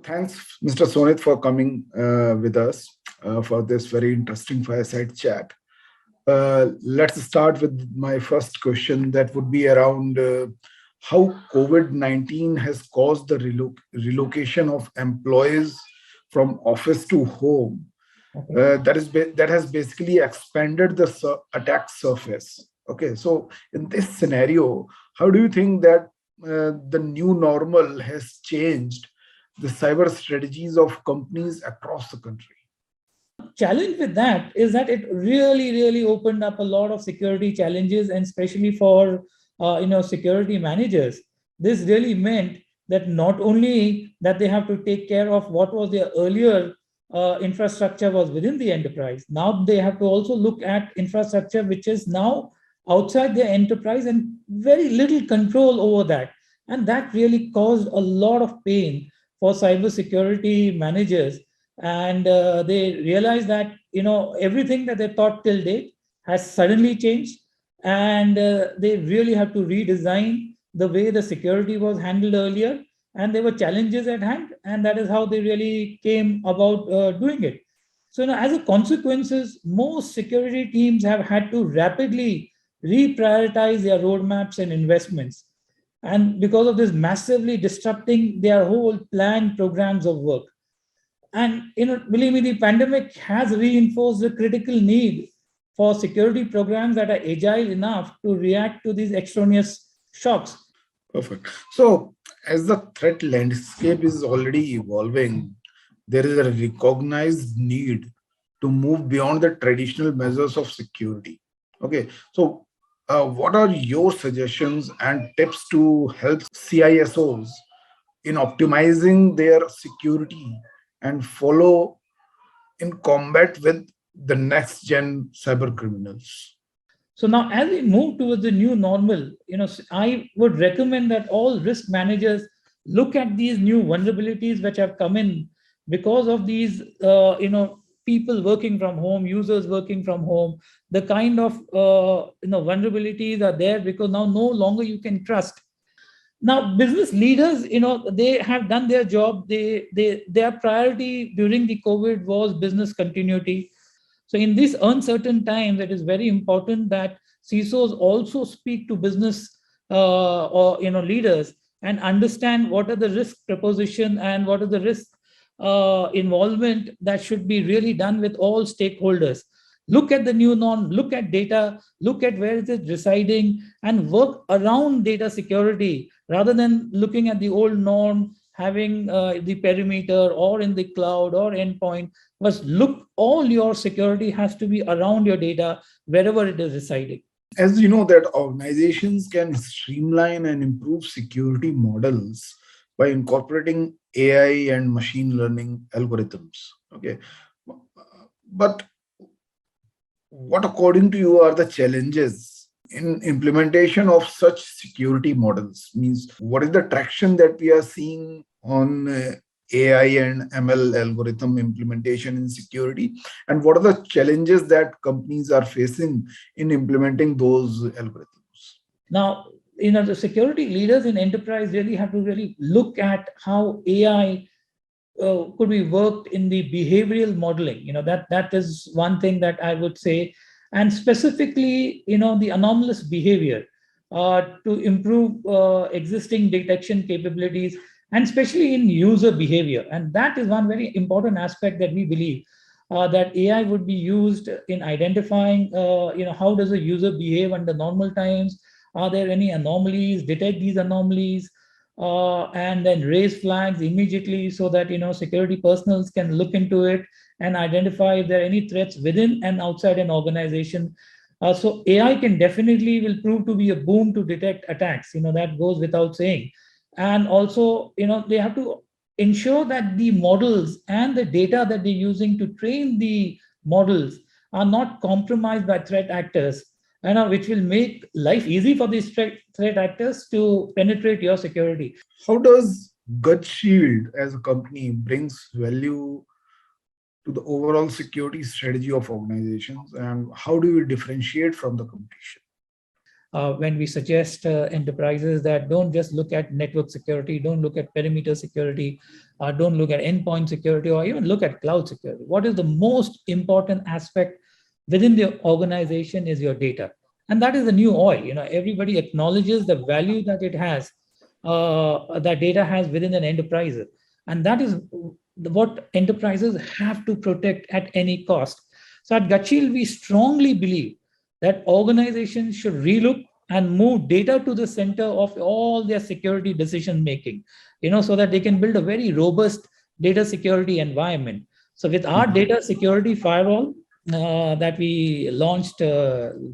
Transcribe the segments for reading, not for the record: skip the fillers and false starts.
Thanks, Mr. Sonit, for coming with us for this very interesting fireside chat. Let's start with my first question that would be around how COVID-19 has caused the relocation of employees from office to home. Okay. That has basically expanded the attack surface. Okay, so in this scenario, how do you think that the new normal has changed the cyber strategies of companies across the country? Challenge with that is that it really opened up a lot of security challenges, and especially for security managers. This really meant that not only that they have to take care of what was their earlier infrastructure was within the enterprise. Now they have to also look at infrastructure which is now outside their enterprise and very little control over that. And that really caused a lot of pain for cybersecurity managers. And they realized that everything that they thought till date has suddenly changed, and they really have to redesign the way the security was handled earlier, and there were challenges at hand, and that is how they really came about doing it. So as a consequences, most security teams have had to rapidly reprioritize their roadmaps and investments, and because of this massively disrupting their whole planned programs of work. And believe me, the pandemic has reinforced the critical need for security programs that are agile enough to react to these extraneous shocks. Perfect. So, as the threat landscape is already evolving, there is a recognized need to move beyond the traditional measures of security. Okay, so what are your suggestions and tips to help CISOs in optimizing their security and follow in combat with the next gen cyber criminals? So now, as we move towards the new normal, I would recommend that all risk managers look at these new vulnerabilities which have come in because of these, people working from home, users working from home. The kind of vulnerabilities are there because now no longer you can trust. Now business leaders, they have done their job. Their priority during the COVID was business continuity. So in these uncertain times, it is very important that CISOs also speak to business or leaders and understand what are the risk proposition and what are the risk involvement that should be really done with all stakeholders. Look at the new norm, look at data, look at where is it residing, and work around data security rather than looking at the old norm, having the perimeter or in the cloud or endpoint. But look, all your security has to be around your data wherever it is residing. As you know, that organizations can streamline and improve security models by incorporating AI and machine learning algorithms. Okay, but what, according to you, are the challenges in implementation of such security models? Means, what is the traction that we are seeing on AI and ML algorithm implementation in security, and what are the challenges that companies are facing in implementing those algorithms? Now, the security leaders in enterprise really have to really look at how AI could be worked in the behavioral modeling. That is one thing that I would say, and specifically, the anomalous behavior to improve existing detection capabilities, and especially in user behavior. And that is one very important aspect that we believe that AI would be used in identifying, how does a user behave under normal times? Are there any anomalies? Detect these anomalies, and then raise flags immediately so that security personnel can look into it and identify if there are any threats within and outside an organization. So AI can definitely will prove to be a boom to detect attacks. That goes without saying. And also, they have to ensure that the models and the data that they're using to train the models are not compromised by threat actors, which will make life easy for these threat actors to penetrate your security. How does GajShield as a company brings value to the overall security strategy of organizations, and how do you differentiate from the competition? when we suggest enterprises that don't just look at network security, don't look at perimeter security, don't look at endpoint security, or even look at cloud security. What is the most important aspect within the organization is your data. And that is the new oil. Everybody acknowledges the value that it has, that data has within an enterprise. And that is what enterprises have to protect at any cost. So at GajShield, we strongly believe that organizations should relook and move data to the center of all their security decision making, so that they can build a very robust data security environment. So with our Mhm. data security firewall that we launched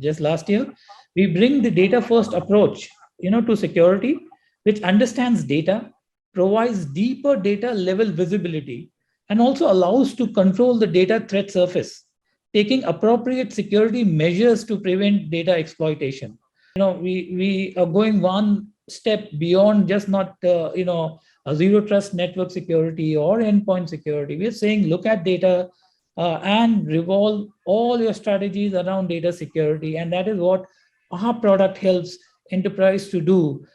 just last year, we bring the data first approach, to security, which understands data, provides deeper data level visibility, and also allows to control the data threat surface, taking appropriate security measures to prevent data exploitation. We are going one step beyond just not a zero trust network security or endpoint security. We are saying look at data and revolve all your strategies around data security, and that is what our product helps enterprise to do.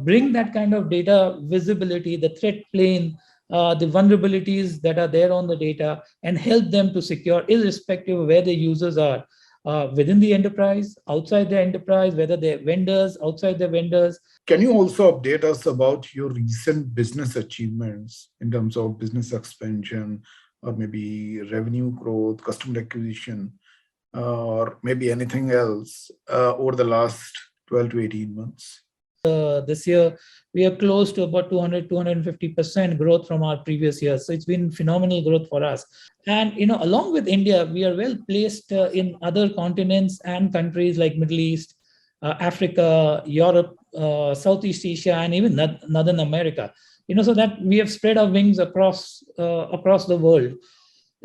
Bring that kind of data visibility, the threat plane, the vulnerabilities that are there on the data, and help them to secure irrespective of where the users are, within the enterprise, outside the enterprise, whether they're vendors, outside the vendors. Can you also update us about your recent business achievements in terms of business expansion or maybe revenue growth, customer acquisition, or maybe anything else over the last 12 to 18 months? This year, we are close to about 200-250% growth from our previous year. So it's been phenomenal growth for us. And along with India, we are well placed in other continents and countries like Middle East, Africa, Europe, Southeast Asia, and even Northern America. So that we have spread our wings across the world.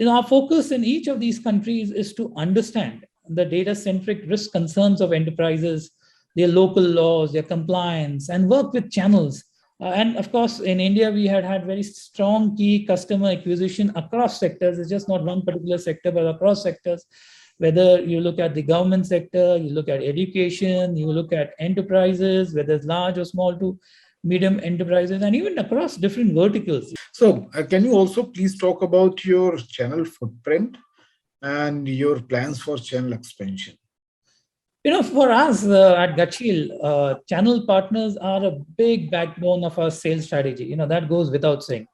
Our focus in each of these countries is to understand the data-centric risk concerns of enterprises, their local laws, their compliance, and work with channels. And of course, in India, we had very strong key customer acquisition across sectors. It's just not one particular sector, but across sectors. Whether you look at the government sector, you look at education, you look at enterprises, whether it's large or small to medium enterprises, and even across different verticals. So, can you also please talk about your channel footprint and your plans for channel expansion? For us at GajShield, channel partners are a big backbone of our sales strategy. That goes without saying.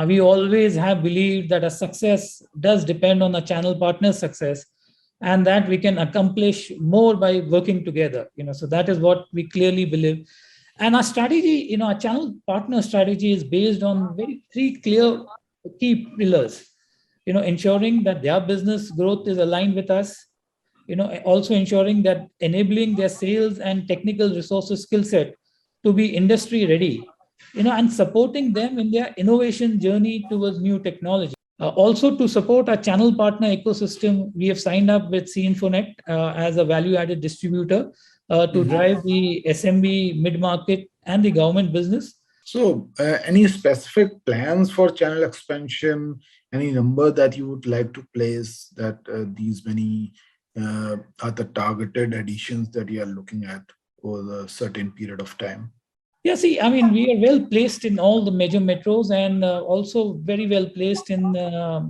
We always have believed that a success does depend on a channel partner's success, and that we can accomplish more by working together. So that is what we clearly believe. And our strategy, our channel partner strategy is based on very three clear key pillars. Ensuring that their business growth is aligned with us, also ensuring that enabling their sales and technical resources skill set to be industry ready, and supporting them in their innovation journey towards new technology. Also, to support our channel partner ecosystem, we have signed up with CINFONET as a value-added distributor to drive the SMB, mid-market, and the government business. So, any specific plans for channel expansion? Any number that you would like to place that these many are the targeted additions that you are looking at over a certain period of time? Yeah, see, I mean, we are well placed in all the major metros and also very well placed in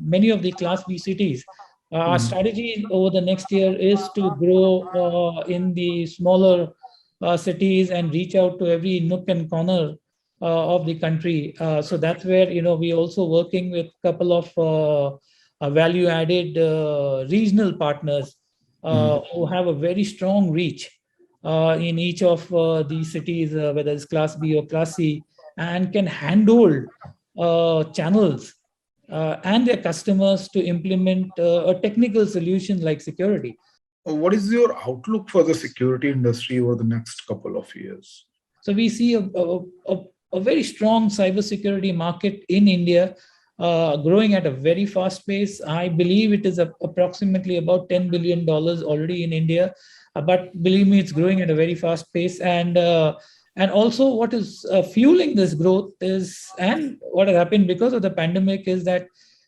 many of the Class B cities. Our Mhm. strategy over the next year is to grow in the smaller cities and reach out to every nook and corner of the country. So that's where, we also working with a couple of value added regional partners Mhm. who have a very strong reach in each of these cities, whether it's Class B or Class C, and can handhold channels and their customers to implement a technical solution like security. What is your outlook for the security industry over the next couple of years? So we see a very strong cybersecurity market in India, growing at a very fast pace. I believe it is approximately about $10 billion already in India, but believe me, it's growing at a very fast pace. And also, what is fueling this growth is, and what has happened because of the pandemic, is that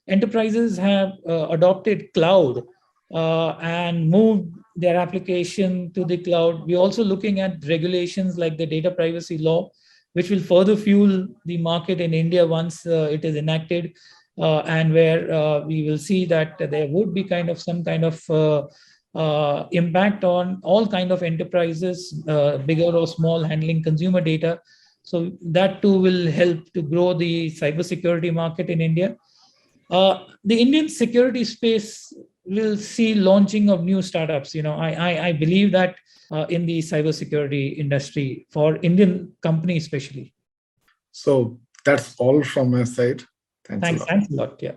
enterprises have adopted cloud and moved their application to the cloud. We're also looking at regulations like the data privacy law, which will further fuel the market in India once it is enacted, and where we will see that there would be kind of some kind of impact on all kind of enterprises, bigger or small, handling consumer data. So that too will help to grow the cybersecurity market in India. The Indian security space will see launching of new startups. I believe that in the cybersecurity industry for Indian companies especially. So that's all from my side. Thanks a lot. Thanks a lot. Yeah.